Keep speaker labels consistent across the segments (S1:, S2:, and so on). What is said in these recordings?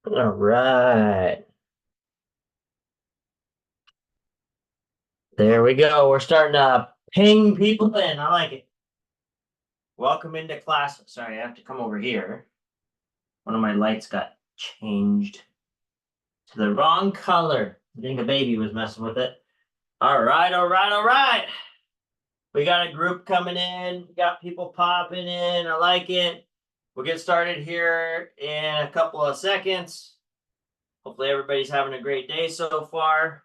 S1: All right. There we go. We're starting to ping people in. I like it. Welcome into class. Sorry, I have to come over here. One of my lights got changed to the wrong color. I think a baby was messing with it. All right, all right, all right. We got a group coming in. We got people popping in. I like it. We'll get started here in a couple of seconds. Hopefully everybody's having a great day so far.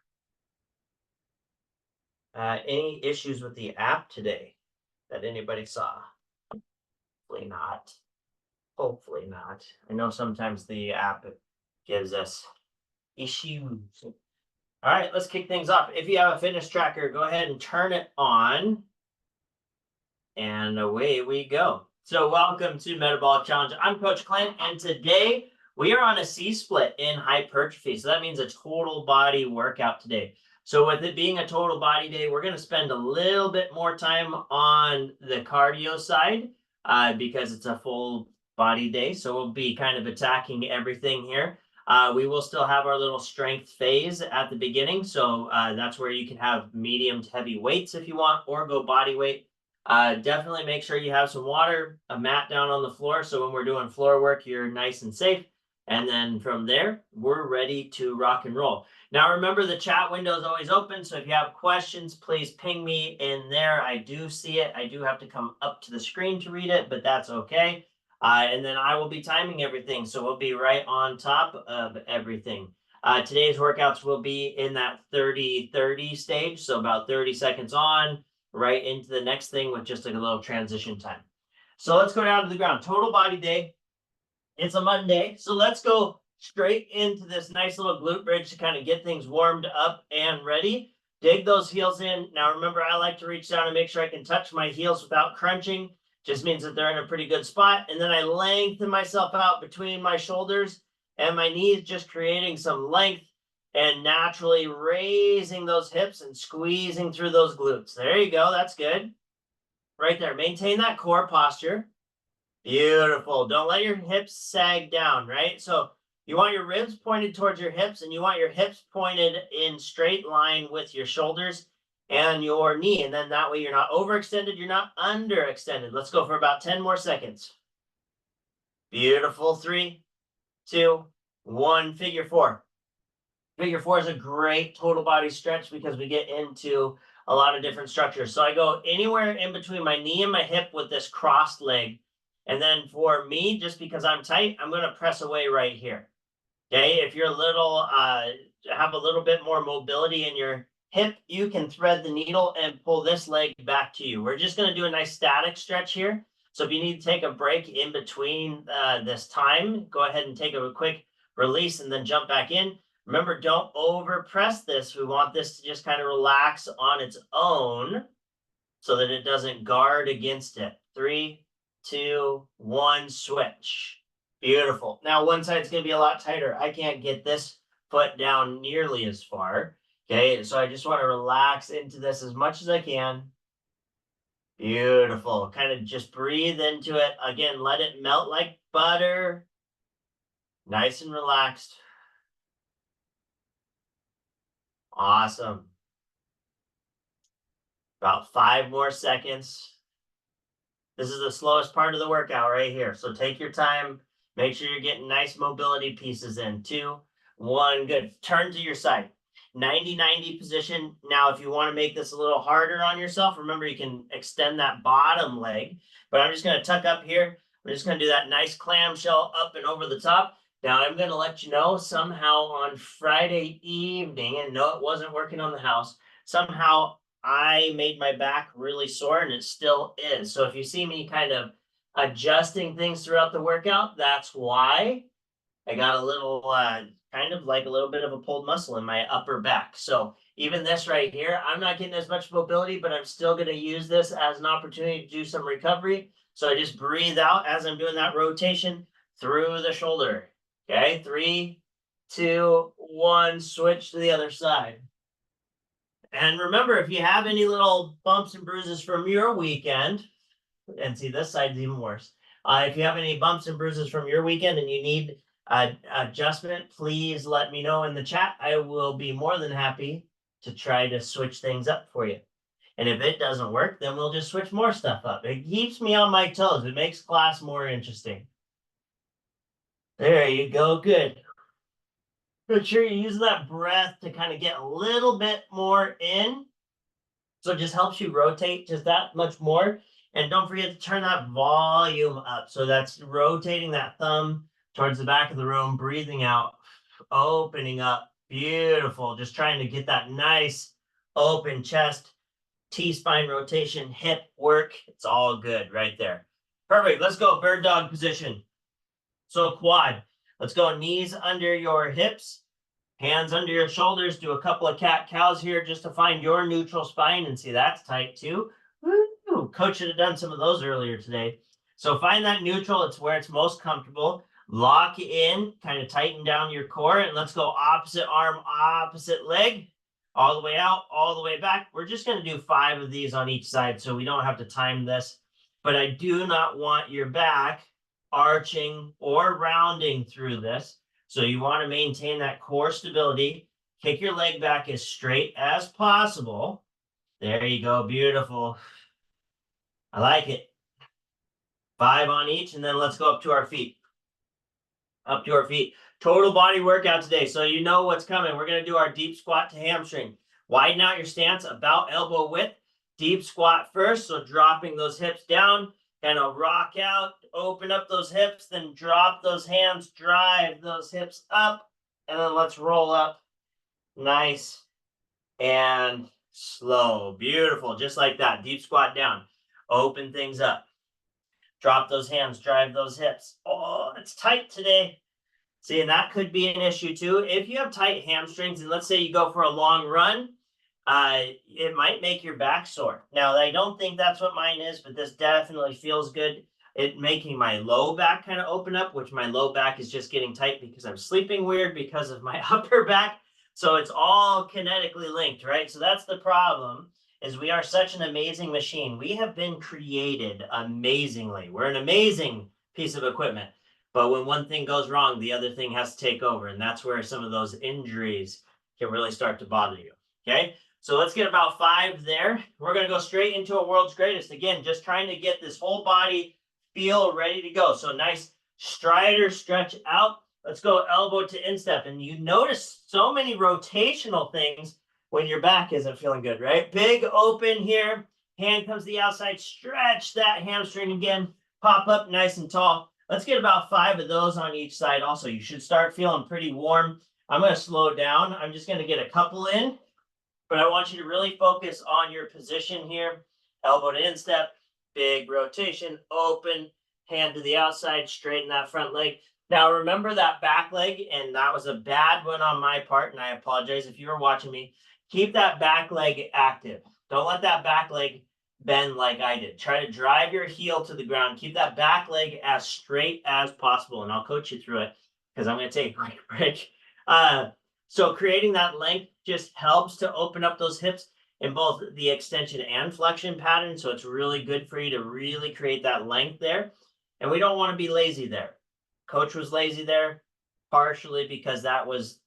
S1: Any issues with the app today that anybody saw? Hopefully not. Hopefully not. I know sometimes the app gives us issues. All right, let's kick things off. If you have a fitness tracker, go ahead and turn it on. And away we go. So welcome to Metabolic Challenge. I'm Coach Clint, and today we are on a C-split in hypertrophy. So that means a total body workout today. So with it being a total body day, we're going to spend a little bit more time on the cardio side because it's a full body day. So we'll be kind of attacking everything here. We will still have our little strength phase at the beginning. So that's where you can have medium to heavy weights if you want, or go body weight. Definitely make sure you have some water, a mat down on the floor. So when we're doing floor work, you're nice and safe. And then from there, we're ready to rock and roll. Now, remember, the chat window is always open. So if you have questions, please ping me in there. I do see it. I do have to come up to the screen to read it, but that's okay. And then I will be timing everything. So we'll be right on top of everything. Today's workouts will be in that 30-30 stage. So about 30 seconds on, right into the next thing with just like a little transition time. So let's go down to the ground. Total body day. It's a Monday. So let's go straight into this nice little glute bridge to kind of get things warmed up and ready. Dig those heels in. Now, remember, I like to reach down and make sure I can touch my heels without crunching. Just means that they're in a pretty good spot. And then I lengthen myself out between my shoulders and my knees, just creating some length and naturally raising those hips and squeezing through those glutes. There you go. That's good. Right there. Maintain that core posture. Beautiful. Don't let your hips sag down, right? So you want your ribs pointed towards your hips, and you want your hips pointed in straight line with your shoulders and your knee. And then that way you're not overextended, you're not underextended. Let's go for about 10 more seconds. Beautiful. 3, 2, 1. Figure four. Figure four is a great total body stretch because we get into a lot of different structures. So I go anywhere in between my knee and my hip with this crossed leg. And then for me, just because I'm tight, I'm going to press away right here. Okay. If you're a little, have a little bit more mobility in your hip, you can thread the needle and pull this leg back to you. We're just going to do a nice static stretch here. So if you need to take a break in between this time, go ahead and take a quick release and then jump back in. Remember, don't over press this. We want this to just kind of relax on its own so that it doesn't guard against it. 3, 2, 1, switch. Beautiful. Now, one side's going to be a lot tighter. I can't get this foot down nearly as far. Okay, so I just want to relax into this as much as I can. Beautiful. Kind of just breathe into it. Again, let it melt like butter. Nice and relaxed. Awesome. About 5 more seconds. This is the slowest part of the workout right here. So take your time. Make sure you're getting nice mobility pieces in. 2, 1, good. Turn to your side. 90-90 position. Now, if you want to make this a little harder on yourself, remember you can extend that bottom leg. But I'm just going to tuck up here. I'm just going to do that nice clamshell up and over the top. Now, I'm going to let you know somehow on Friday evening, and no, it wasn't working on the house, somehow I made my back really sore, and it still is. So if you see me kind of adjusting things throughout the workout, that's why. I got a little, kind of like a little bit of a pulled muscle in my upper back. So even this right here, I'm not getting as much mobility, but I'm still going to use this as an opportunity to do some recovery. So I just breathe out as I'm doing that rotation through the shoulder. Okay, 3, 2, 1, switch to the other side. And remember, if you have any little bumps and bruises from your weekend, and see, this side's even worse. If you have any bumps and bruises from your weekend and you need adjustment, please let me know in the chat. I will be more than happy to try to switch things up for you. And if it doesn't work, then we'll just switch more stuff up. It keeps me on my toes. It makes class more interesting. There you go. Good. Make sure you're using that breath to kind of get a little bit more in. So it just helps you rotate just that much more. And don't forget to turn that volume up. So that's rotating that thumb towards the back of the room, breathing out, opening up. Beautiful. Just trying to get that nice open chest, T-spine rotation, hip work. It's all good right there. Perfect. Let's go bird dog position. So quad. Let's go knees under your hips, hands under your shoulders. Do a couple of cat cows here just to find your neutral spine, and see that's tight too. Woo! Coach should have done some of those earlier today. So find that neutral. It's where it's most comfortable. Lock in, kind of tighten down your core, and let's go opposite arm, opposite leg, all the way out, all the way back. We're just going to do 5 of these on each side, so we don't have to time this. But I do not want your back arching or rounding through this. So you want to maintain that core stability. Kick your leg back as straight as possible. There you go. Beautiful. I like it. 5 on each, and then let's go up to our feet. Up to our feet. Total body workout today. So you know what's coming. We're going to do our deep squat to hamstring. Widen out your stance about elbow width. Deep squat first. So dropping those hips down. Kind of rock out. Open up those hips. Then drop those hands. Drive those hips up. And then let's roll up. Nice and slow. Beautiful. Just like that. Deep squat down. Open things up. Drop those hands, drive those hips. Oh, it's tight today. See, and that could be an issue too. If you have tight hamstrings, and let's say you go for a long run, it might make your back sore. Now, I don't think that's what mine is, but this definitely feels good. It making my low back kind of open up, which my low back is just getting tight because I'm sleeping weird because of my upper back. So it's all kinetically linked, right? So that's the problem. Is we are such an amazing machine. We have been created amazingly. We're an amazing piece of equipment. But when one thing goes wrong, the other thing has to take over. And that's where some of those injuries can really start to bother you. Okay, so let's get about 5 there. We're going to go straight into a world's greatest. Again, just trying to get this whole body feel ready to go. So nice strider stretch out. Let's go elbow to instep. And you notice so many rotational things when your back isn't feeling good, right? Big open here. Hand comes to the outside. Stretch that hamstring again. Pop up nice and tall. Let's get about 5 of those on each side also. You should start feeling pretty warm. I'm going to slow down. I'm just going to get a couple in. But I want you to really focus on your position here. Elbow to instep. Big rotation. Open. Hand to the outside. Straighten that front leg. Now, remember that back leg, and that was a bad one on my part, and I apologize if you were watching me. Keep that back leg active. Don't let that back leg bend like I did. Try to drive your heel to the ground. Keep that back leg as straight as possible, and I'll coach you through it because I'm going to take a quick break. So creating that length just helps to open up those hips in both the extension and flexion pattern, so it's really good for you to really create that length there. And we don't want to be lazy there. Coach was lazy there, partially because that was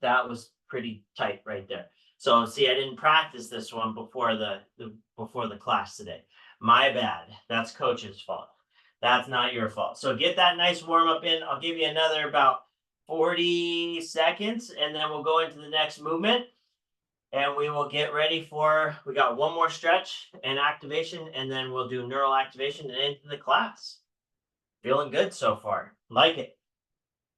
S1: pretty tight right there. So see, I didn't practice this one before the class today. My bad. That's coach's fault. That's not your fault. So get that nice warm up in. I'll give you another about 40 seconds, and then we'll go into the next movement. And we will get ready for, we got one more stretch and activation, and then we'll do neural activation and into the class. Feeling good so far. Like it.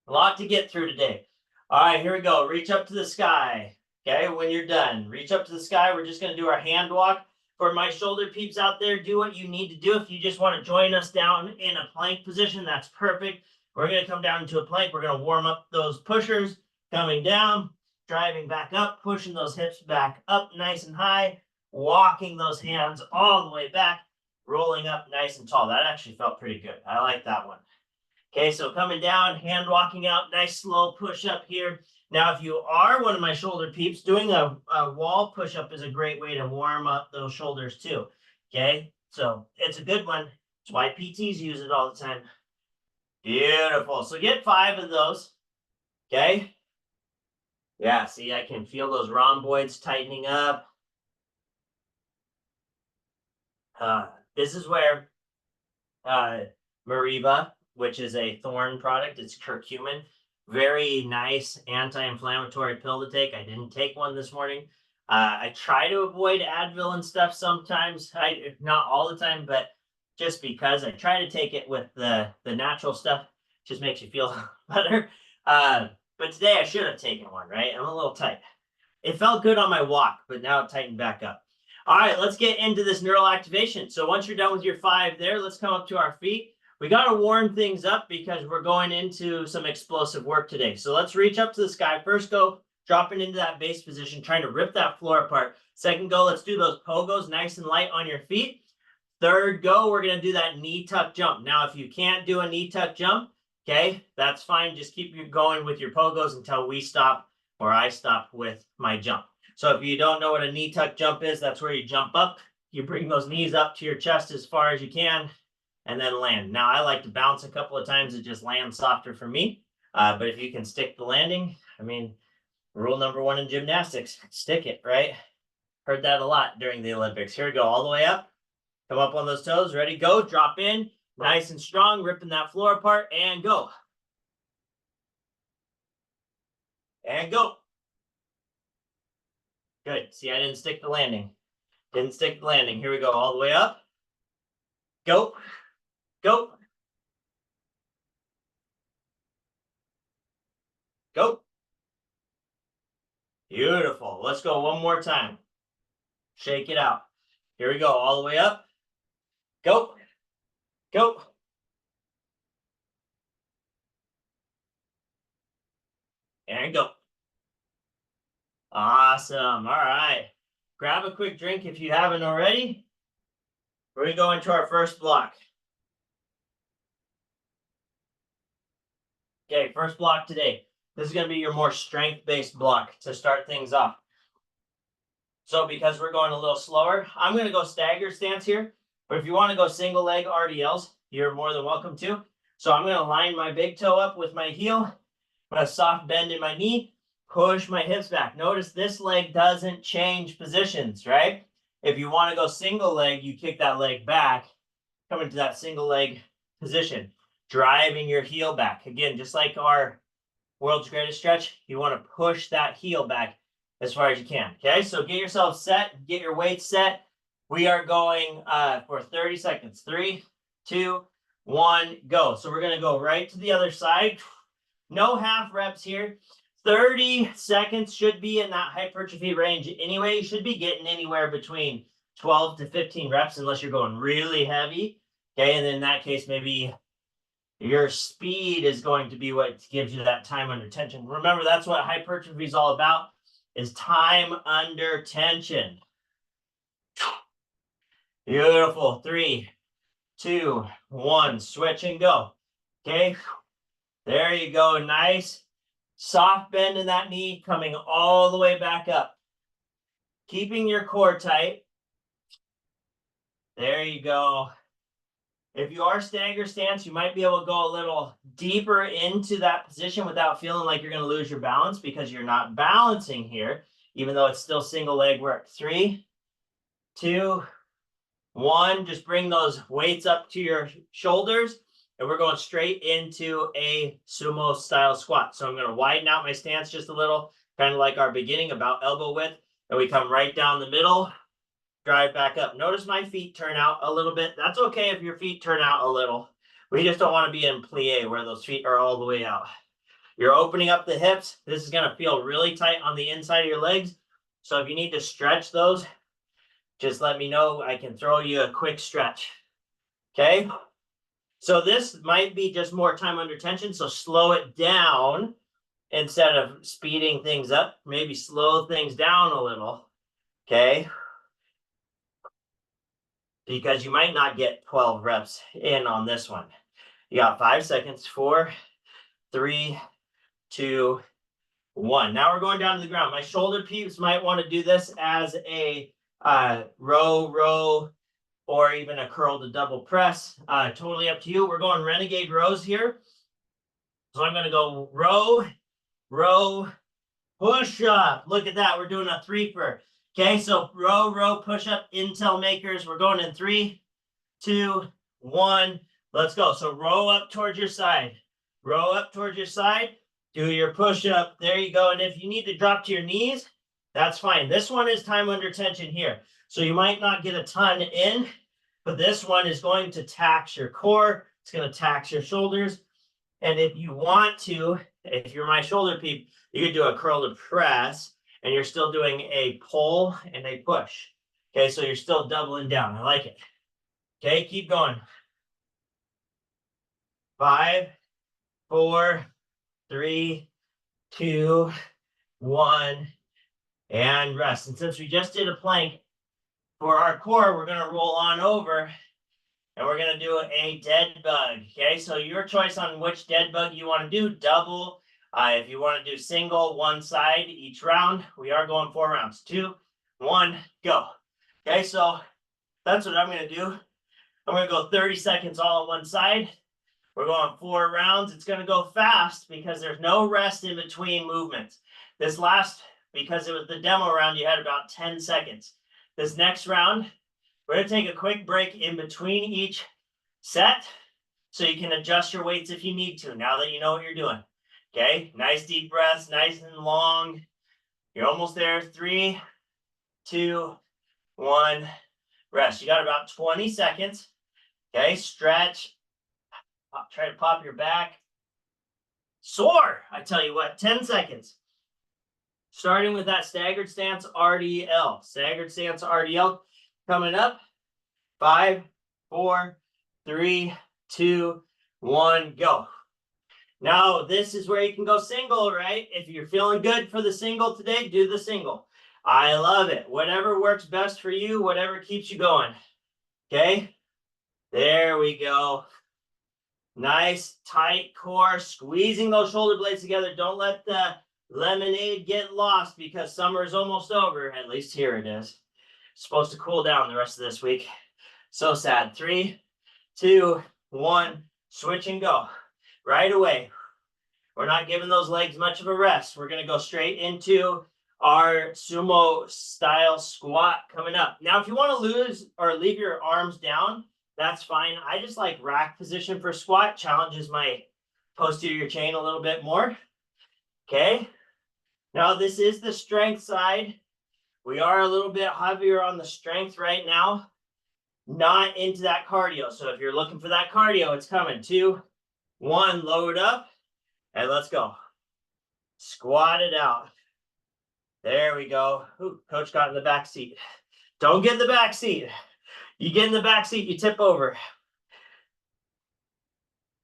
S1: A lot to get through today. All right, here we go. Reach up to the sky. Okay, when you're done, reach up to the sky. We're just going to do our hand walk. For my shoulder peeps out there, do what you need to do. If you just want to join us down in a plank position, that's perfect. We're going to come down into a plank. We're going to warm up those pushers, coming down, driving back up, pushing those hips back up nice and high, walking those hands all the way back, rolling up nice and tall. That actually felt pretty good. I like that one. Okay, so coming down, hand walking out, nice slow push up here. Now, if you are one of my shoulder peeps, doing a wall push up is a great way to warm up those shoulders too. Okay, so it's a good one. That's why PTs use it all the time. Beautiful. So get 5 of those. Okay. Yeah, see, I can feel those rhomboids tightening up. This is where uh, Mariva, which is a Thorne product, it's curcumin, very nice anti-inflammatory pill to take. I didn't take one this morning. I try to avoid Advil and stuff sometimes. Not all the time, but just because I try to take it with the natural stuff, just makes you feel better. But today I should have taken one, right? I'm a little tight. It felt good on my walk, but now it tightened back up. All right, let's get into this neural activation. So once you're done with your 5 there, let's come up to our feet. We got to warm things up because we're going into some explosive work today. So let's reach up to the sky. First go dropping into that base position, trying to rip that floor apart. Second go, let's do those pogos nice and light on your feet. Third go, we're going to do that knee tuck jump. Now, if you can't do a knee tuck jump, okay, that's fine. Just keep you going with your pogos until we stop or I stop with my jump. So if you don't know what a knee tuck jump is, that's where you jump up. You bring those knees up to your chest as far as you can and then land. Now, I like to bounce a couple of times. It just lands softer for me. But if you can stick the landing, I mean, rule number 1 in gymnastics, stick it, right? Heard that a lot during the Olympics. Here we go, all the way up. Come up on those toes. Ready, go. Drop in. Nice and strong, ripping that floor apart, and go. And go. Good. See, I didn't stick the landing. Didn't stick the landing. Here we go. All the way up. Go. Go. Go. Beautiful. Let's go one more time. Shake it out. Here we go. All the way up. Go. Go. And go. Awesome. All right. Grab a quick drink if you haven't already. We're going to go into our first block. Okay, first block today. This is going to be your more strength-based block to start things off. So because we're going a little slower, I'm going to go stagger stance here. But if you want to go single leg RDLs, you're more than welcome to. So I'm going to line my big toe up with my heel. I'm going to soft bend in my knee, push my hips back. Notice this leg doesn't change positions, right? If you want to go single leg, you kick that leg back, come into that single leg position, driving your heel back. Again, just like our world's greatest stretch, you want to push that heel back as far as you can. Okay, so get yourself set, get your weight set. We are going for 30 seconds. 3, 2, 1, go. So we're going to go right to the other side. No half reps here. 30 seconds should be in that hypertrophy range anyway. You should be getting anywhere between 12 to 15 reps unless you're going really heavy. Okay, and then in that case, maybe your speed is going to be what gives you that time under tension. Remember, that's what hypertrophy is all about, is time under tension. Beautiful. 3, 2, 1. Switch and go. Okay. There you go. Nice. Soft bend in that knee, coming all the way back up. Keeping your core tight. There you go. If you are stagger stance, you might be able to go a little deeper into that position without feeling like you're going to lose your balance because you're not balancing here, even though it's still single leg work. 3, 2, 1. Just bring those weights up to your shoulders, and we're going straight into a sumo style squat. So I'm going to widen out my stance just a little, kind of like our beginning, about elbow width, and we come right down the middle. Drive back up. Notice my feet turn out a little bit. That's okay if your feet turn out a little. We just don't want to be in plie where those feet are all the way out. You're opening up the hips. This is going to feel really tight on the inside of your legs. So if you need to stretch those, just let me know. I can throw you a quick stretch. Okay? So this might be just more time under tension. So slow it down instead of speeding things up. Maybe slow things down a little. Okay? Because you might not get 12 reps in on this one. You got 5 seconds. 4, 3, 2, 1. Now we're going down to the ground. My shoulder peeps might want to do this as a row, or even a curl to double press. Totally up to you. We're going renegade rows here. So I'm going to go row, row, push up. Look at that. We're doing a threefer. Okay, so row, row, push up, intel makers. We're going in 3, 2, 1. Let's go. So row up towards your side. Row up towards your side. Do your push up. There you go. And if you need to drop to your knees, that's fine. This one is time under tension here. So you might not get a ton in, but this one is going to tax your core. It's going to tax your shoulders. And if you want to, if you're my shoulder peep, you could do a curl to press, and you're still doing a pull and a push. Okay, so you're still doubling down. I like it. Okay, keep going. 5, 4, 3, 2, 1, and rest. And since we just did a plank for our core, we're going to roll on over and we're going to do a dead bug. Okay, so your choice on which dead bug you want to do. Double. If you want to do single, one side each round. We are going 4 rounds. 2, 1, go. Okay, so that's what I'm going to do. I'm going to go 30 seconds all on one side. We're going 4 rounds. It's going to go fast because there's no rest in between movements. This last, because it was the demo round, you had about 10 seconds. This next round, we're going to take a quick break in between each set so you can adjust your weights if you need to, now that you know what you're doing. Okay, nice deep breaths, nice and long. You're almost there. 3, 2, 1, rest. You got about 20 seconds. Okay, stretch. Try to pop your back. Soar, I tell you what, 10 seconds. Starting with that staggered stance RDL. Staggered stance RDL coming up. 5, 4, 3, 2, 1, go. Now, this is where you can go single, right? If you're feeling good for the single today, do the single. I love it. Whatever works best for you, whatever keeps you going. Okay? There we go. Nice, tight core, squeezing those shoulder blades together. Don't let the lemonade get lost because summer is almost over. At least here it is. It's supposed to cool down the rest of this week. So sad. 3, 2, 1, switch and go. Right away. We're not giving those legs much of a rest. We're going to go straight into our sumo style squat coming up. Now, if you want to lose or leave your arms down, that's fine. I just like rack position for squat. Challenges my posterior chain a little bit more. Okay. Now, this is the strength side. We are a little bit heavier on the strength right now. Not into that cardio. So if you're looking for that cardio, it's coming. 2, 1, load up. And let's go. Squat it out. There we go. Ooh, coach got in the back seat. Don't get in the back seat. You get in the back seat, you tip over.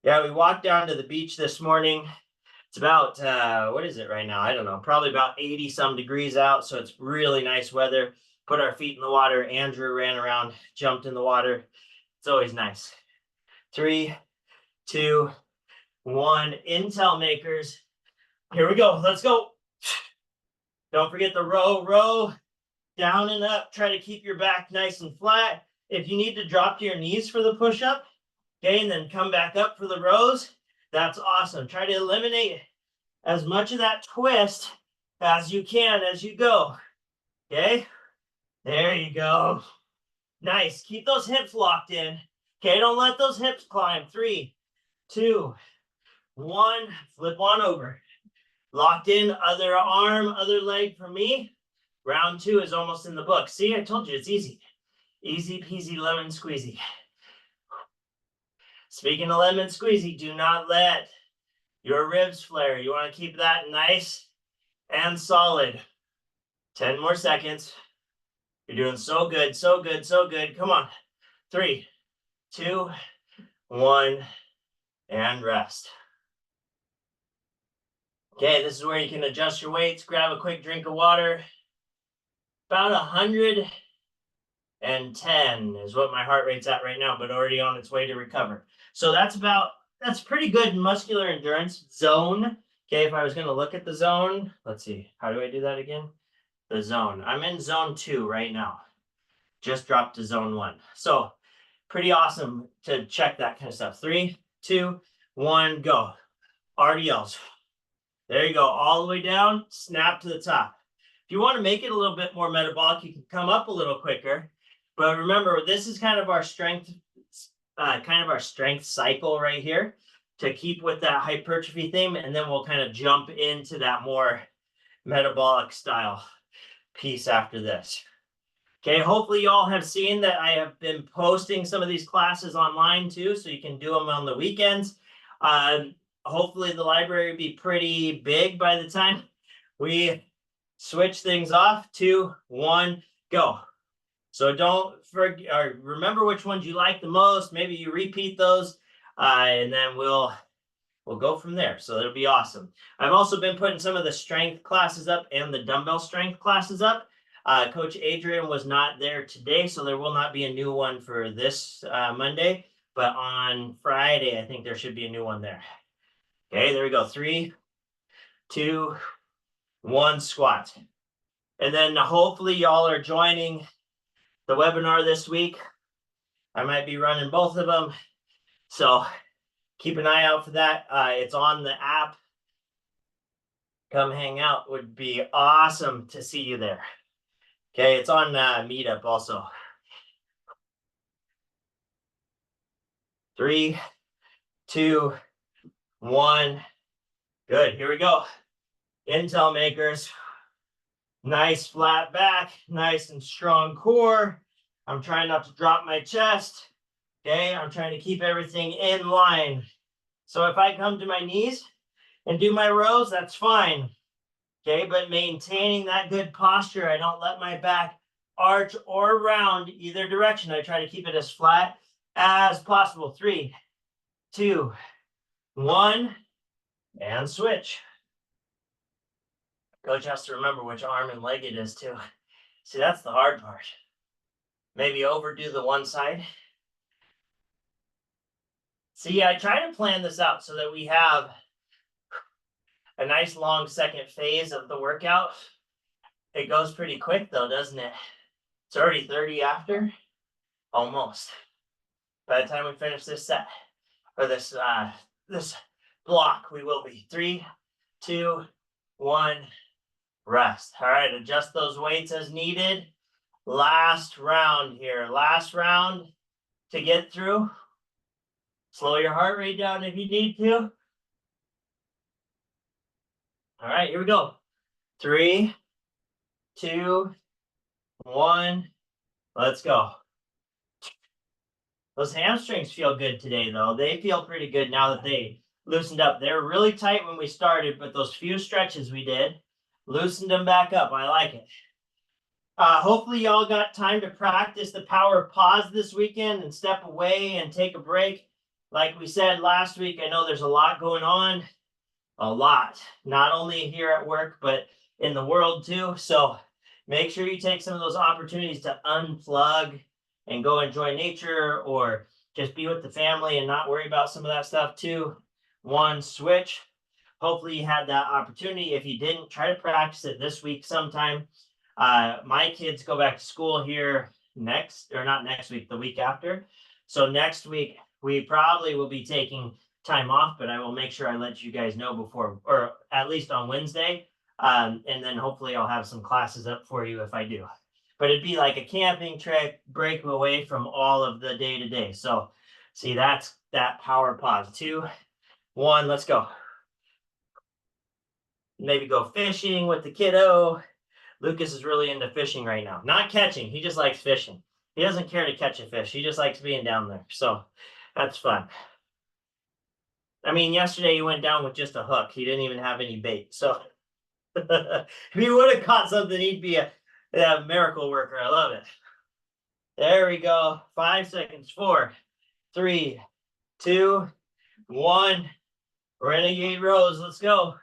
S1: Yeah, we walked down to the beach this morning. It's about, what is it right now? I don't know. Probably about 80 some degrees out. So it's really nice weather. Put our feet in the water. Andrew ran around, jumped in the water. It's always nice. 3, 2, 1. Intel makers. Here we go. Let's go. Don't forget the row, row, down and up. Try to keep your back nice and flat. If you need to drop to your knees for the push-up, okay, and then come back up for the rows, that's awesome. Try to eliminate as much of that twist as you can as you go. Okay, there you go. Nice. Keep those hips locked in. Okay, don't let those hips climb. 3, 2, 1. Flip on over. Locked in, other arm, other leg for me. Round 2 is almost in the book. See, I told you it's easy. Easy peasy lemon squeezy. Speaking of lemon squeezy, do not let your ribs flare. You want to keep that nice and solid. 10 more seconds. You're doing so good, so good, so good. Come on. 3, 2, 1, and rest. Okay, this is where you can adjust your weights. Grab a quick drink of water. About 110 is what my heart rate's at right now, but already on its way to recover. So that's pretty good muscular endurance zone. Okay, if I was going to look at the zone, let's see. How do I do that again? The zone. I'm in zone 2 right now. Just dropped to zone 1. So pretty awesome to check that kind of stuff. 3, 2, 1, go. RDLs. There you go, all the way down, snap to the top. If you want to make it a little bit more metabolic, you can come up a little quicker. But remember, this is kind of our strength cycle right here to keep with that hypertrophy theme, and then we'll kind of jump into that more metabolic style piece after this. Okay, hopefully you all have seen that I have been posting some of these classes online too, so you can do them on the weekends. Hopefully the library will be pretty big by the time we switch things off. 2, 1, go. So don't forget, or remember which ones you like the most. Maybe you repeat those, and then we'll go from there. So it'll be awesome. I've also been putting some of the strength classes up and the dumbbell strength classes up. Coach Adrian was not there today, so there will not be a new one for this Monday. But on Friday, I think there should be a new one there. Okay, there we go. 3, 2, 1, squat. And then hopefully y'all are joining the webinar this week. I might be running both of them. So keep an eye out for that. It's on the app. Come hang out. Would be awesome to see you there. Okay, it's on Meetup also. 3, 2, 1. Good, here we go. Intel makers. Nice flat back, nice and strong core. I'm trying not to drop my chest. Okay, I'm trying to keep everything in line. So if I come to my knees and do my rows, that's fine. Okay, but maintaining that good posture, I don't let my back arch or round either direction. I try to keep it as flat as possible. 3, 2, 1, and switch. Coach has to remember which arm and leg it is too. See, that's the hard part. Maybe overdo the one side. See, I try to plan this out so that we have a nice long second phase of the workout. It goes pretty quick though, doesn't it? It's already 30 after. Almost. By the time we finish this set, or this block, we will be. 3, 2, 1, rest. All right, adjust those weights as needed. Last round here. Last round to get through. Slow your heart rate down if you need to. All right, here we go. 3, 2, 1. Let's go. Those hamstrings feel good today, though. They feel pretty good now that they loosened up. They were really tight when we started, but those few stretches we did loosened them back up. I like it. Hopefully y'all got time to practice the power of pause this weekend and step away and take a break. Like we said last week, I know there's a lot going on. A lot. Not only here at work, but in the world too. So make sure you take some of those opportunities to unplug and go enjoy nature or just be with the family and not worry about some of that stuff. 2, 1, switch. Hopefully you had that opportunity. If you didn't, try to practice it this week sometime. My kids go back to school here not next week, the week after. So next week, we probably will be taking time off, but I will make sure I let you guys know before, or at least on Wednesday. And then hopefully I'll have some classes up for you if I do. But it'd be like a camping trip, break away from all of the day-to-day. So see, that's that power pause. 2, 1, let's go. Maybe go fishing with the kiddo. Lucas is really into fishing right now. Not catching, he just likes fishing. He doesn't care to catch a fish. He just likes being down there. So that's fun. I mean, yesterday he went down with just a hook. He didn't even have any bait. So if he would have caught something, he'd be a miracle worker. I love it. There we go. 5 seconds. 4, 3, 2, 1. Renegade rows. Let's go.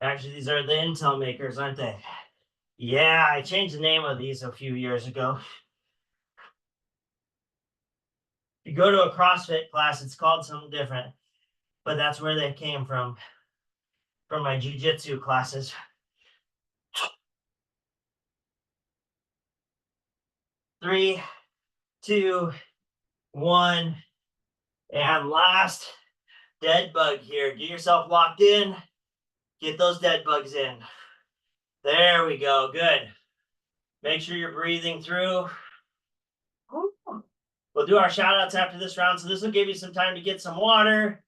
S1: Actually, these are the Intel makers, aren't they? Yeah, I changed the name of these a few years ago. If you go to a CrossFit class, it's called something different, but that's where they came from my jiu-jitsu classes. 3, 2, 1, and last dead bug here. Get yourself locked in. Get those dead bugs in. There we go. Good. Make sure you're breathing through. We'll do our shout outs after this round. So this will give you some time to get some water,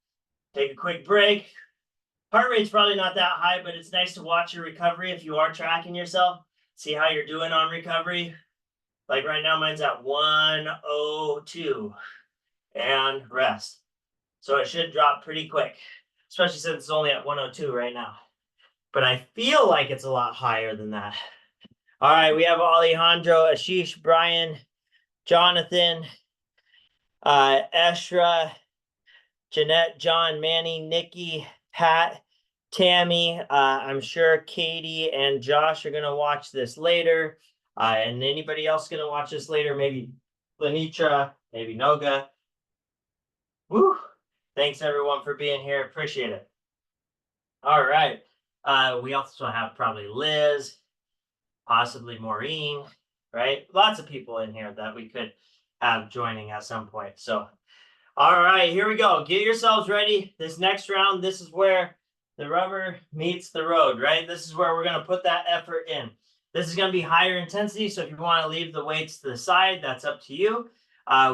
S1: take a quick break. Heart rate's probably not that high, but it's nice to watch your recovery if you are tracking yourself. See how you're doing on recovery. Like right now, mine's at 102 and rest. So it should drop pretty quick, especially since it's only at 102 right now. But I feel like it's a lot higher than that. All right, we have Alejandro, Ashish, Brian, Jonathan, Eshra, Jeanette, John, Manny, Nikki, Pat, Tammy. I'm sure Katie and Josh are going to watch this later. And anybody else going to watch this later? Maybe Lenitra, maybe Noga. Woo! Thanks everyone for being here. Appreciate it. All right. We also have probably Liz, possibly Maureen, right? Lots of people in here that we could have joining at some point. So, all right, here we go. Get yourselves ready. This next round, this is where the rubber meets the road, right? This is where we're going to put that effort in. This is going to be higher intensity. So if you want to leave the weights to the side, that's up to you.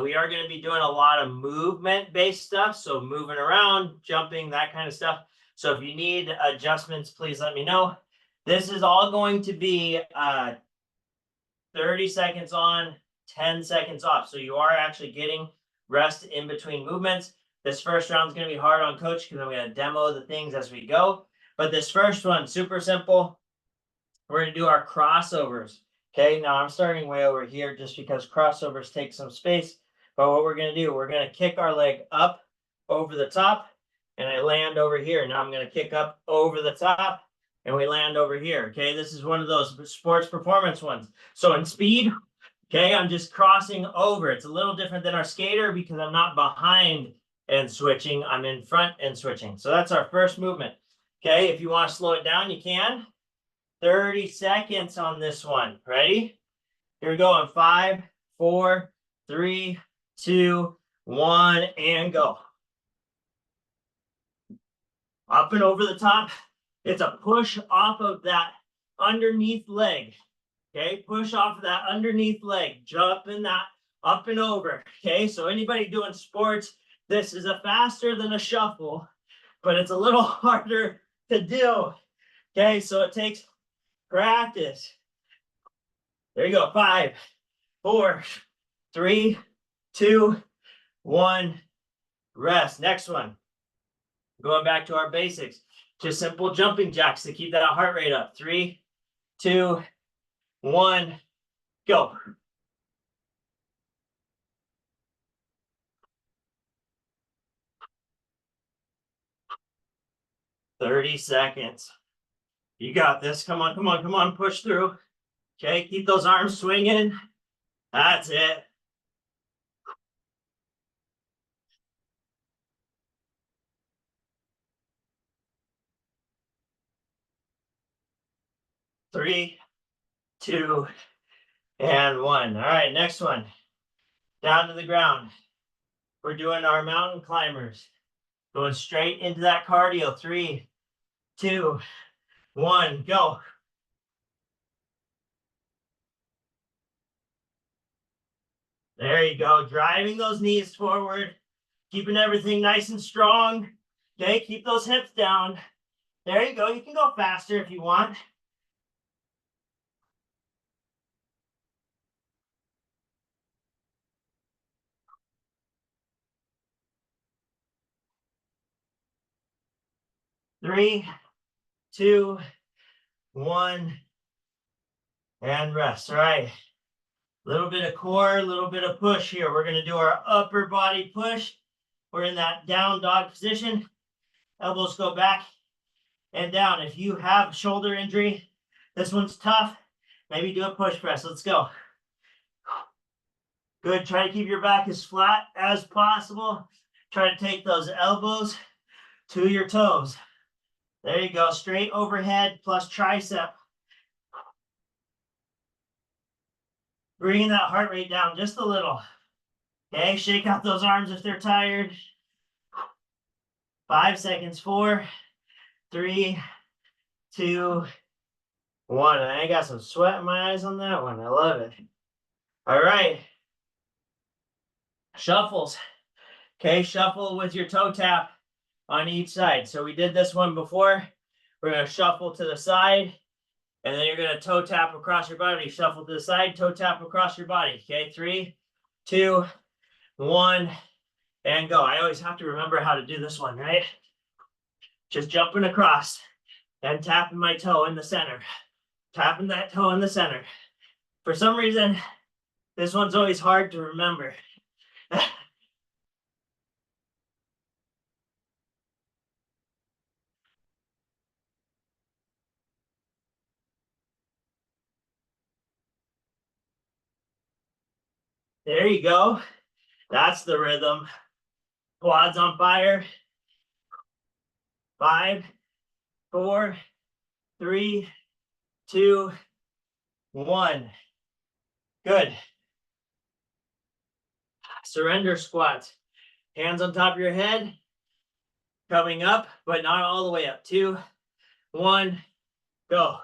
S1: We are going to be doing a lot of movement-based stuff. So moving around, jumping, that kind of stuff. So if you need adjustments, please let me know. This is all going to be 30 seconds on, 10 seconds off. So you are actually getting rest in between movements. This first round is going to be hard on coach because I'm going to demo the things as we go. But this first one, super simple. We're going to do our crossovers. Okay, now I'm starting way over here just because crossovers take some space. But what we're going to do, we're going to kick our leg up over the top and I land over here. Now I'm going to kick up over the top and we land over here. Okay, this is one of those sports performance ones. So in speed, okay, I'm just crossing over. It's a little different than our skater because I'm not behind and switching. I'm in front and switching. So that's our first movement. Okay, if you want to slow it down, you can. 30 seconds on this one. Ready? Here we go on 5, 4, 3, 2, 1, and go. Up and over the top. It's a push off of that underneath leg. Okay, push off of that underneath leg. Jumping that up and over. Okay, so anybody doing sports, this is a faster than a shuffle, but it's a little harder to do. Okay, so it takes practice. There you go. 5, 4, 3, 2, 1. Rest. Next one. Going back to our basics. Just simple jumping jacks to keep that heart rate up. 3, 2, 1. Go. "30 seconds. You got this. Come on, come on, come on. Push through. Okay, keep those arms swinging. That's it. Three, 2, and 1. All right, next one. Down to the ground. We're doing our mountain climbers. Going straight into that cardio. 3, 2, 1, go. There you go. Driving those knees forward. Keeping everything nice and strong. Okay, keep those hips down. There you go. You can go faster if you want. Three, 2, 1, and rest. All right. Little bit of core, a little bit of push here. We're going to do our upper body push. We're in that down dog position. Elbows go back and down. If you have shoulder injury, this one's tough. Maybe do a push press. Let's go. Good. Try to keep your back as flat as possible. Try to take those elbows to your toes. There you go. Straight overhead plus tricep. Bringing that heart rate down just a little. Okay, shake out those arms if they're tired. 5 seconds. 4, 3, 2, 1. And I got some sweat in my eyes on that one. I love it. All right. Shuffles. Okay, shuffle with your toe tap on each side. So we did this one before. We're going to shuffle to the side, and then you're going to toe tap across your body. Shuffle to the side, toe tap across your body. Okay, 3, 2, 1, and go. I always have to remember how to do this one, right? Just jumping across and tapping my toe in the center. Tapping that toe in the center. For some reason, this one's always hard to remember. There you go. That's the rhythm. Quads on fire. 5, 4, 3, 2, 1. Good. Surrender squats. Hands on top of your head. Coming up, but not all the way up. 2, 1, go.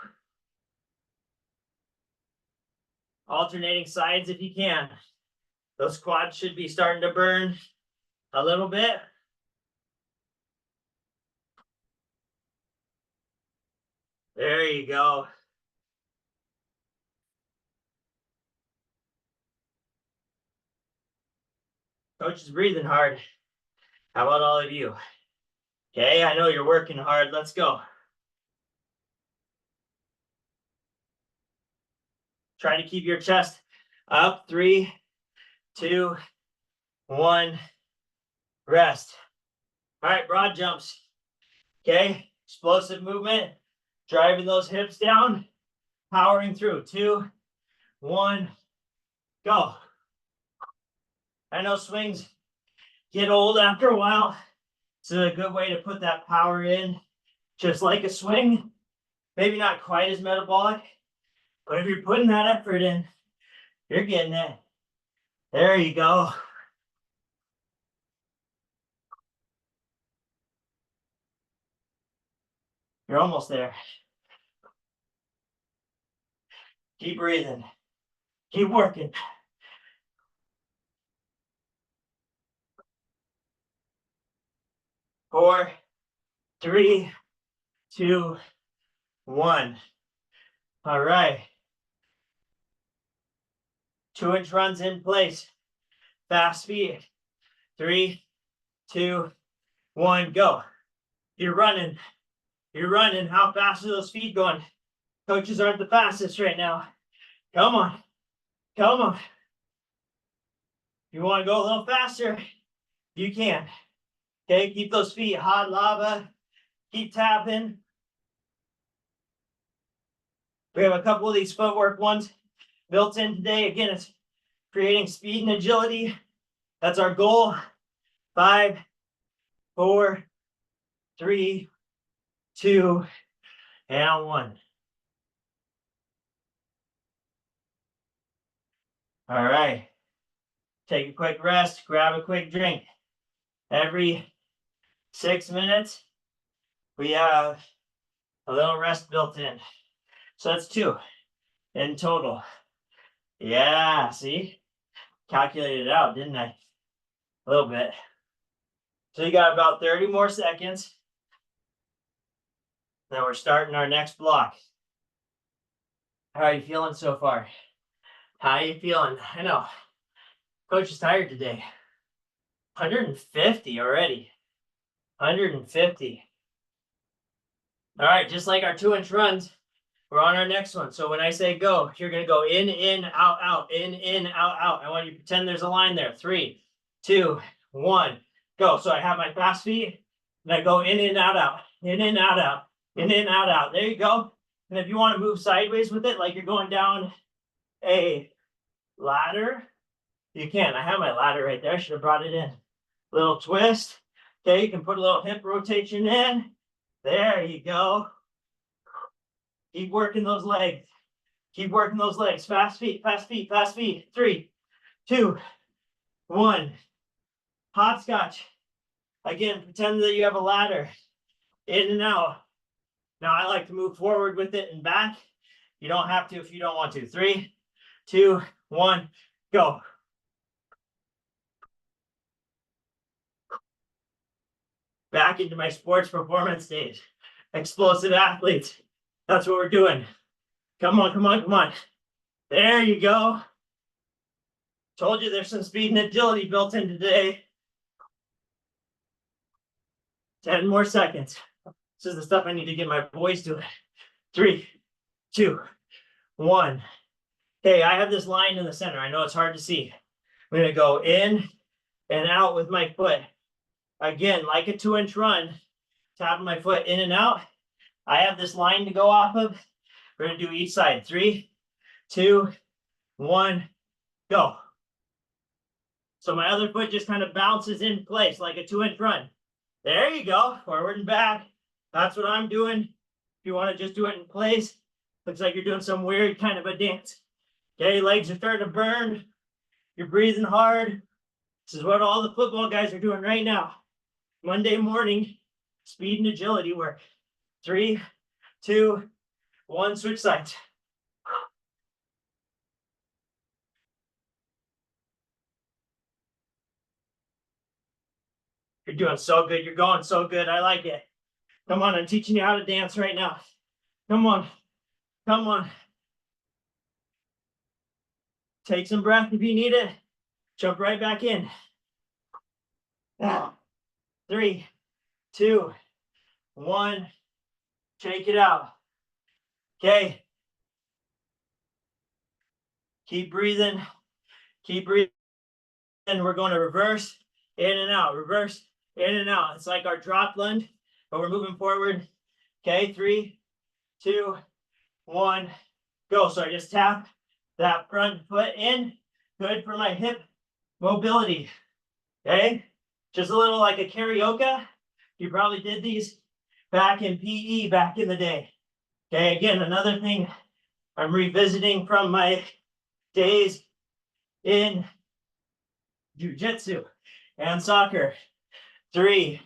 S1: Alternating sides if you can. Those quads should be starting to burn a little bit. There you go. Coach is breathing hard. How about all of you? Okay, I know you're working hard. Let's go. Try to keep your chest up. 3, 2, 1. Rest. All right, broad jumps. Okay, explosive movement. Driving those hips down. Powering through. 2, 1, go. I know swings get old after a while. It's a good way to put that power in, just like a swing. Maybe not quite as metabolic, but if you're putting that effort in, you're getting it. There you go. You're almost there. Keep breathing. Keep working. 4, 3, 2, 1. All right. 2-inch runs in place. Fast feet. 3, 2, 1, go. You're running. You're running. How fast are those feet going? Coaches aren't the fastest right now. Come on. Come on. You want to go a little faster? You can. Okay, keep those feet hot lava. Keep tapping. We have a couple of these footwork ones built in today. Again, it's creating speed and agility. That's our goal. 5, 4, 3, 2, and 1. All right. Take a quick rest. Grab a quick drink. Every 6 minutes, we have a little rest built in. So that's 2 in total. Yeah, see? Calculated it out, didn't I? A little bit. So you got about 30 more seconds. Then we're starting our next block. How are you feeling so far? How are you feeling? I know. Coach is tired today. 150 already. 150. All right, just like our 2-inch runs, we're on our next one. So when I say go, you're going to go in, out, out, in, out, out. I want you to pretend there's a line there. 3, 2, 1, go. So I have my fast feet, and I go in, out, out, in, out, out, in, out, out. There you go. And if you want to move sideways with it, like you're going down a ladder, you can. I have my ladder right there. I should have brought it in. Little twist. Okay, you can put a little hip rotation in. There you go. Keep working those legs. Keep working those legs. Fast feet, fast feet, fast feet. 3, 2, 1. Hopscotch. Again, pretend that you have a ladder. In and out. Now I like to move forward with it and back. You don't have to if you don't want to. 3, 2, 1, go. Back into my sports performance stage. Explosive athletes. That's what we're doing. Come on, come on, come on. There you go. Told you there's some speed and agility built in today. 10 more seconds. This is the stuff I need to get my boys doing. 3, 2, 1. Okay, I have this line in the center. I know it's hard to see. I'm going to go in and out with my foot. Again, like a 2-inch run, tapping my foot in and out. I have this line to go off of. We're going to do each side. 3, 2, 1, go. So my other foot just kind of bounces in place like a 2-inch run. There you go. Forward and back. That's what I'm doing. If you want to just do it in place, looks like you're doing some weird kind of a dance. Okay, legs are starting to burn. You're breathing hard. This is what all the football guys are doing right now. Monday morning, speed and agility work. 3, 2, 1, switch sides. You're doing so good. You're going so good. I like it. Come on, I'm teaching you how to dance right now. Come on. Come on. Take some breath if you need it. Jump right back in. 3, 2, 1. Shake it out. Okay. Keep breathing. Keep breathing. And we're going to reverse, in and out. Reverse, in and out. It's like our drop lunge, but we're moving forward. Okay, 3, 2, 1, go. So I just tap that front foot in. Good for my hip mobility. Okay, just a little like a karaoke. You probably did these back in PE back in the day. Okay, again, another thing I'm revisiting from my days in jiu-jitsu and soccer. 3,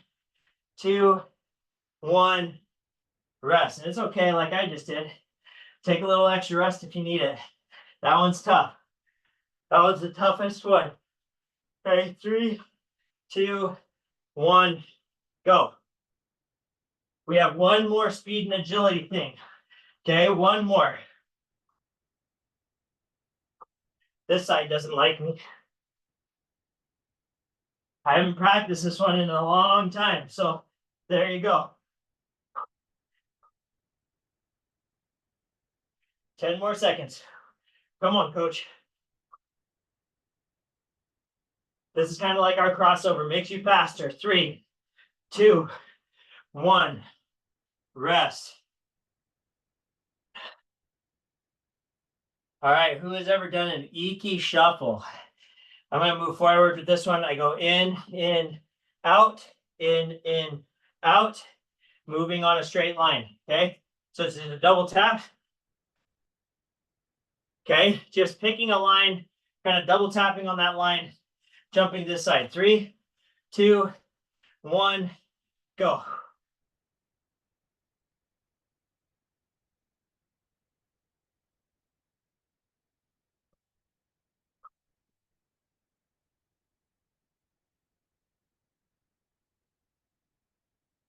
S1: 2, 1, rest. And it's okay, like I just did. Take a little extra rest if you need it. That one's tough. That was the toughest one. Okay, 3, 2, 1, go. We have one more speed and agility thing. Okay, one more. This side doesn't like me. I haven't practiced this one in a long time, so there you go. 10 more seconds. Come on, coach. This is kind of like our crossover. Makes you faster. 3, 2, 1. Rest. All right, who has ever done an Iki shuffle? I'm going to move forward with this one. I go in, out, out, moving on a straight line. Okay, so it's a double tap. Okay, just picking a line, kind of double tapping on that line, jumping this side. 3, 2, 1, go.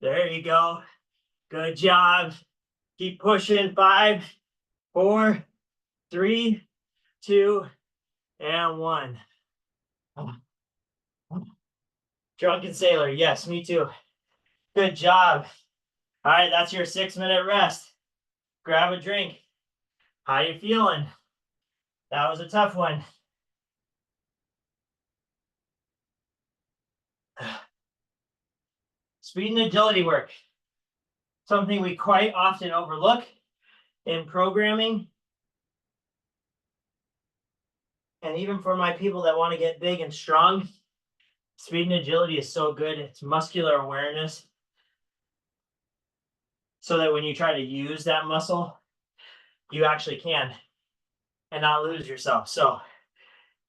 S1: There you go. Good job. Keep pushing. 5, 4, 3, 2, and 1. Drunken sailor. Yes, me too. Good job. All right, that's your 6-minute rest. Grab a drink. How you feeling? That was a tough one. Speed and agility work. Something we quite often overlook in programming. And even for my people that want to get big and strong, speed and agility is so good. It's muscular awareness. So that when you try to use that muscle, you actually can and not lose yourself. So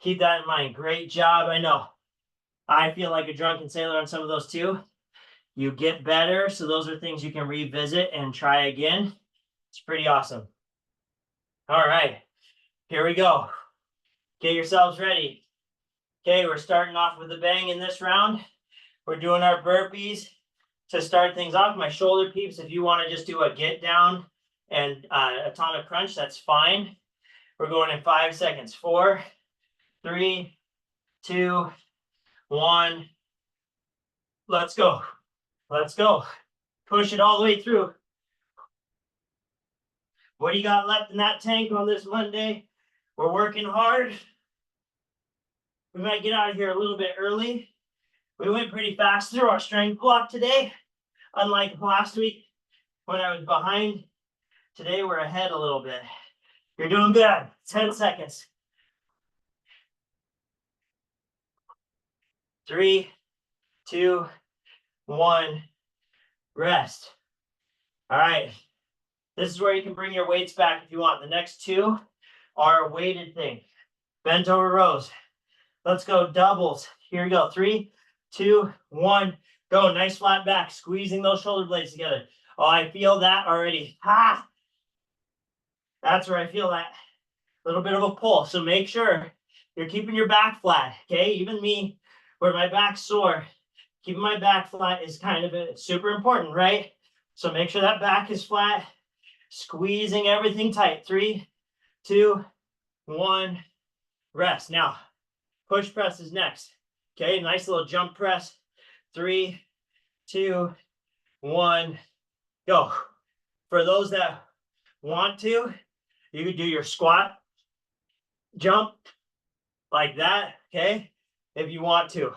S1: keep that in mind. Great job. I know I feel like a drunken sailor on some of those too. You get better, so those are things you can revisit and try again. It's pretty awesome. All right, here we go. Get yourselves ready. Okay, we're starting off with a bang in this round. We're doing our burpees to start things off. My shoulder peeps, if you want to just do a get down and atomic crunch, that's fine. We're going in 5 seconds. 4, 3, 2, 1. Let's go. Let's go. Push it all the way through. What do you got left in that tank on this Monday? We're working hard. We might get out of here a little bit early. We went pretty fast through our strength block today. Unlike last week when I was behind, today we're ahead a little bit. You're doing good. 10 seconds. 3, 2, 1. Rest. All right. This is where you can bring your weights back if you want. The next 2 are a weighted thing. Bent over rows. Let's go doubles. Here we go. 3, 2, 1. Go. Nice flat back. Squeezing those shoulder blades together. Oh, I feel that already. Ha! That's where I feel that little bit of a pull. So make sure you're keeping your back flat. Okay. Even me, where my back's sore, keeping my back flat is kind of super important, right? So make sure that back is flat. Squeezing everything tight. 3, 2, 1. Rest. Now, push press is next. Okay, nice little jump press. 3, 2, 1. Go. For those that want to, you could do your squat, jump like that. Okay, if you want to.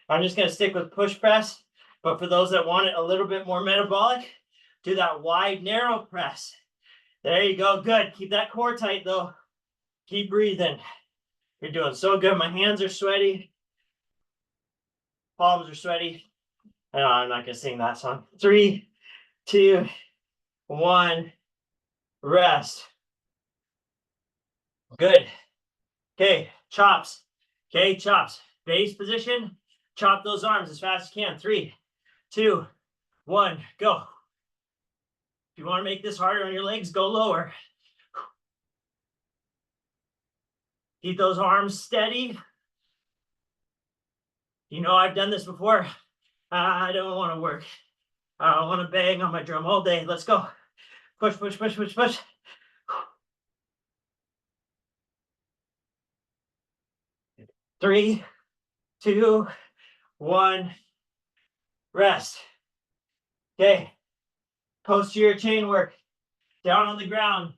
S1: I'm just going to stick with push press. But for those that want it a little bit more metabolic, do that wide, narrow press. There you go. Good. Keep that core tight, though. Keep breathing. You're doing so good. My hands are sweaty. Palms are sweaty. No, I'm not going to sing that song. 3, 2, 1. Rest. Good. Okay. Chops. Okay. Chops. Base position. Chop those arms as fast as you can. 3, 2, 1. Go. If you want to make this harder on your legs, go lower. Keep those arms steady. You know, I've done this before. I don't want to work. I don't want to bang on my drum all day. Let's go. Push, push, push, push, push. 3, 2, 1. Rest. Okay. Posterior chain work. Down on the ground.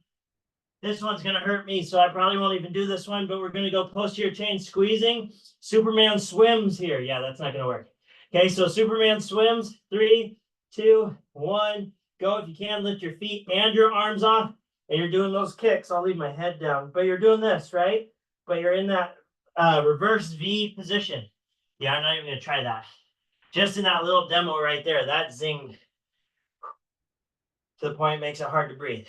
S1: This one's going to hurt me, so I probably won't even do this one, but we're going to go posterior chain squeezing. Superman swims here. Yeah, that's not going to work. Okay, so Superman swims. 3, 2, 1. Go. If you can, lift your feet and your arms off, and you're doing those kicks. I'll leave my head down, but you're doing this, right? But you're in that reverse V position. Yeah, I'm not even going to try that. Just in that little demo right there, that zinged to the point it makes it hard to breathe.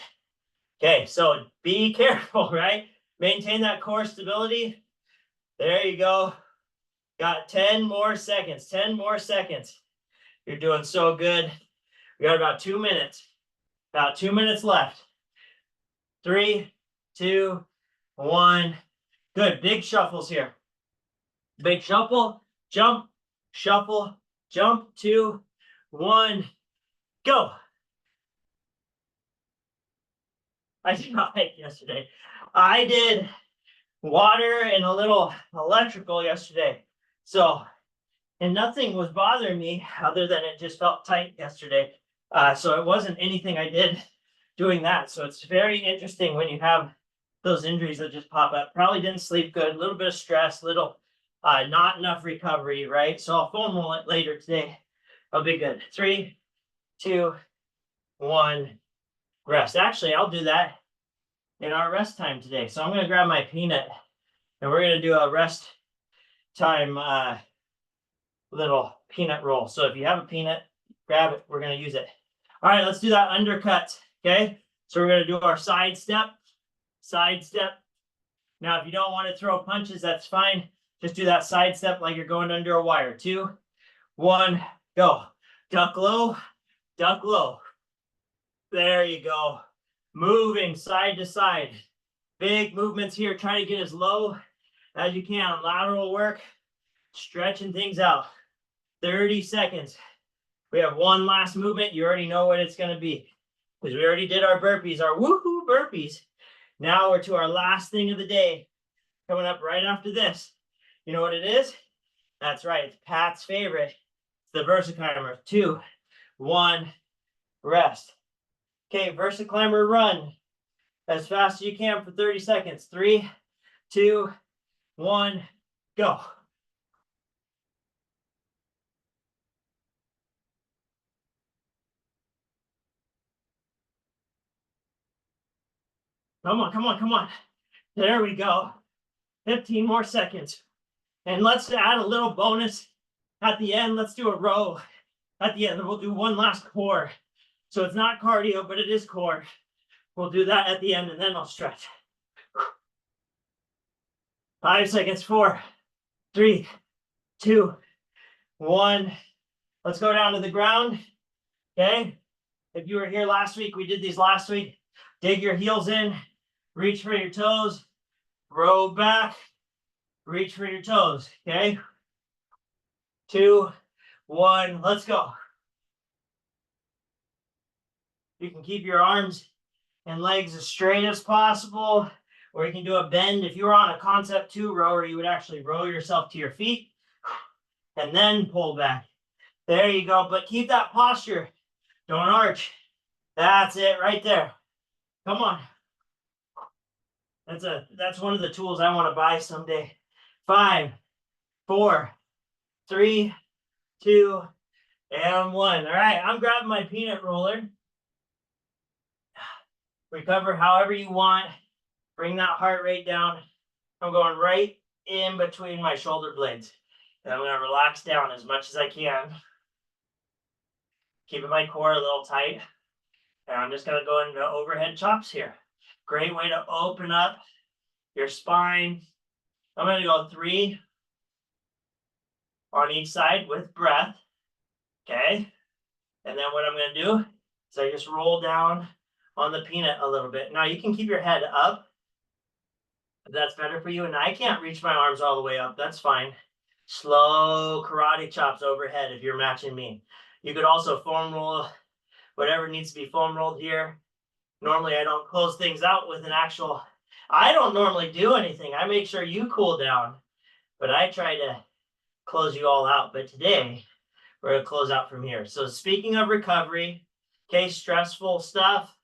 S1: Okay, so be careful, right? Maintain that core stability. There you go. Got 10 more seconds. 10 more seconds. You're doing so good. We got about 2 minutes. About 2 minutes left. 3, 2, 1. Good. Big shuffles here. Big shuffle, jump, shuffle, jump. 2, 1. Go. I did not hike yesterday. I did water and a little electrical yesterday. So, and nothing was bothering me other than it just felt tight yesterday. So it wasn't anything I did doing that. So it's very interesting when you have those injuries that just pop up. Probably didn't sleep good, a little bit of stress, little not enough recovery, right? So I'll foam roll it later today. I'll be good. 3, 2, 1. Rest. Actually, I'll do that in our rest time today. So I'm going to grab my peanut and we're going to do a rest time little peanut roll. So if you have a peanut, grab it. We're going to use it. All right, let's do that undercut. Okay. So we're going to do our side step. Side step. Now, if you don't want to throw punches, that's fine. Just do that side step like you're going under a wire. 2, 1, go. Duck low, duck low. There you go. Moving side to side. Big movements here. Try to get as low as you can. Lateral work, stretching things out. 30 seconds. We have one last movement. You already know what it's going to be because we already did our burpees, our woohoo burpees. Now we're to our last thing of the day. Coming up right after this. You know what it is? That's right. It's Pat's favorite. It's the VersaClimber. 2, 1, rest. Okay, VersaClimber run as fast as you can for 30 seconds. 3, 2, 1, go. Come on, come on, come on. There we go. 15 more seconds. And let's add a little bonus at the end. Let's do a row at the end. We'll do one last core. So it's not cardio, but it is core. We'll do that at the end and then I'll stretch. 5 seconds. 4, 3, 2, 1. Let's go down to the ground. Okay. If you were here last week, we did these last week. Dig your heels in, reach for your toes, row back, reach for your toes. Okay. 2, 1, let's go. You can keep your arms and legs as straight as possible, or you can do a bend. If you were on a concept 2 rower, you would actually row yourself to your feet and then pull back. There you go. But keep that posture. Don't arch. That's it right there. Come on. That's one of the tools I want to buy someday. 5, 4, 3, 2, and 1. All right, I'm grabbing my peanut roller. Recover however you want. Bring that heart rate down. I'm going right in between my shoulder blades. And I'm going to relax down as much as I can. Keeping my core a little tight. And I'm just going to go into overhead chops here. Great way to open up your spine. I'm going to go 3 on each side with breath. Okay. And then what I'm going to do is I just roll down on the peanut a little bit. Now you can keep your head up if that's better for you. And I can't reach my arms all the way up. That's fine. Slow karate chops overhead if you're matching me. You could also foam roll whatever needs to be foam rolled here. Normally I don't close things out with an actual, I don't normally do anything. I make sure you cool down, but I try to close you all out. But today we're going to close out from here. So speaking of recovery, okay, stressful stuff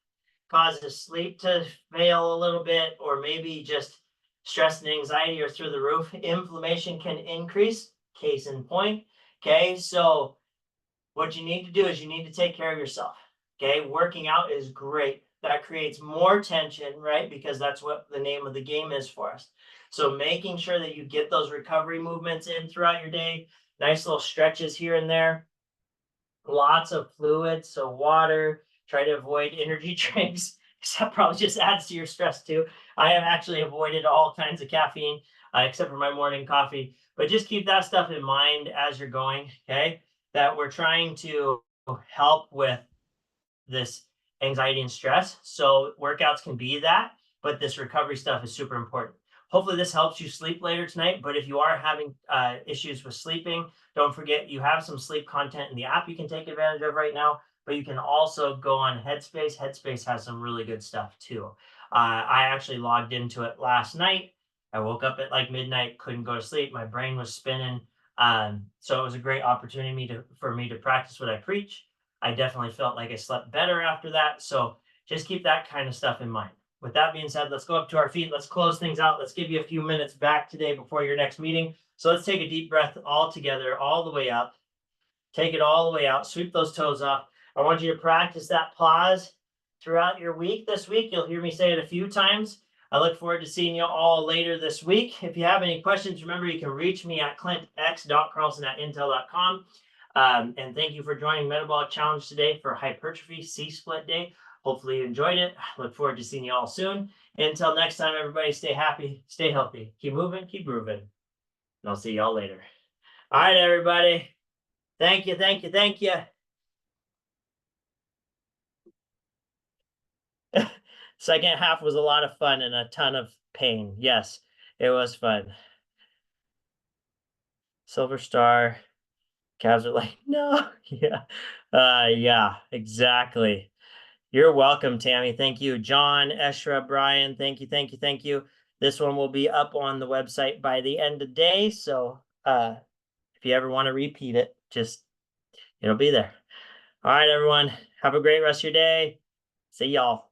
S1: causes sleep to fail a little bit, or maybe just stress and anxiety are through the roof. Inflammation can increase, case in point. Okay, so what you need to do is you need to take care of yourself. Okay, working out is great. That creates more tension, right? Because that's what the name of the game is for us. So making sure that you get those recovery movements in throughout your day, nice little stretches here and there, lots of fluids, so water, try to avoid energy drinks. That probably just adds to your stress too. I have actually avoided all kinds of caffeine, except for my morning coffee. But just keep that stuff in mind as you're going, okay? That we're trying to help with this anxiety and stress. So workouts can be that, but this recovery stuff is super important. Hopefully this helps you sleep later tonight. But if you are having issues with sleeping, don't forget you have some sleep content in the app you can take advantage of right now. But you can also go on Headspace. Headspace has some really good stuff too. I actually logged into it last night. I woke up at like midnight, couldn't go to sleep. My brain was spinning. So it was a great opportunity for me to practice what I preach. I definitely felt like I slept better after that. So just keep that kind of stuff in mind. With that being said, let's go up to our feet. Let's close things out. Let's give you a few minutes back today before your next meeting. So let's take a deep breath all together, all the way up. Take it all the way out. Sweep those toes off. I want you to practice that pause throughout your week. This week, you'll hear me say it a few times. I look forward to seeing you all later this week. If you have any questions, remember you can reach me at clintx.carlson@intel.com. And thank you for joining Metabolic Challenge today for Hypertrophy C-Split Day. Hopefully you enjoyed it. I look forward to seeing you all soon. Until next time, everybody, stay happy, stay healthy. Keep moving, keep grooving. And I'll see y'all later. All right, everybody. Thank you, thank you, thank you. Second half was a lot of fun and a ton of pain. Yes, it was fun. Silver Star. Cavs are like, no. Yeah. Yeah, exactly. You're welcome, Tammy. Thank you. John, Eshra, Brian, thank you, thank you, thank you. This one will be up on the website by the end of the day. So if you ever want to repeat it, just it'll be there. All right, everyone. Have a great rest of your day. See y'all.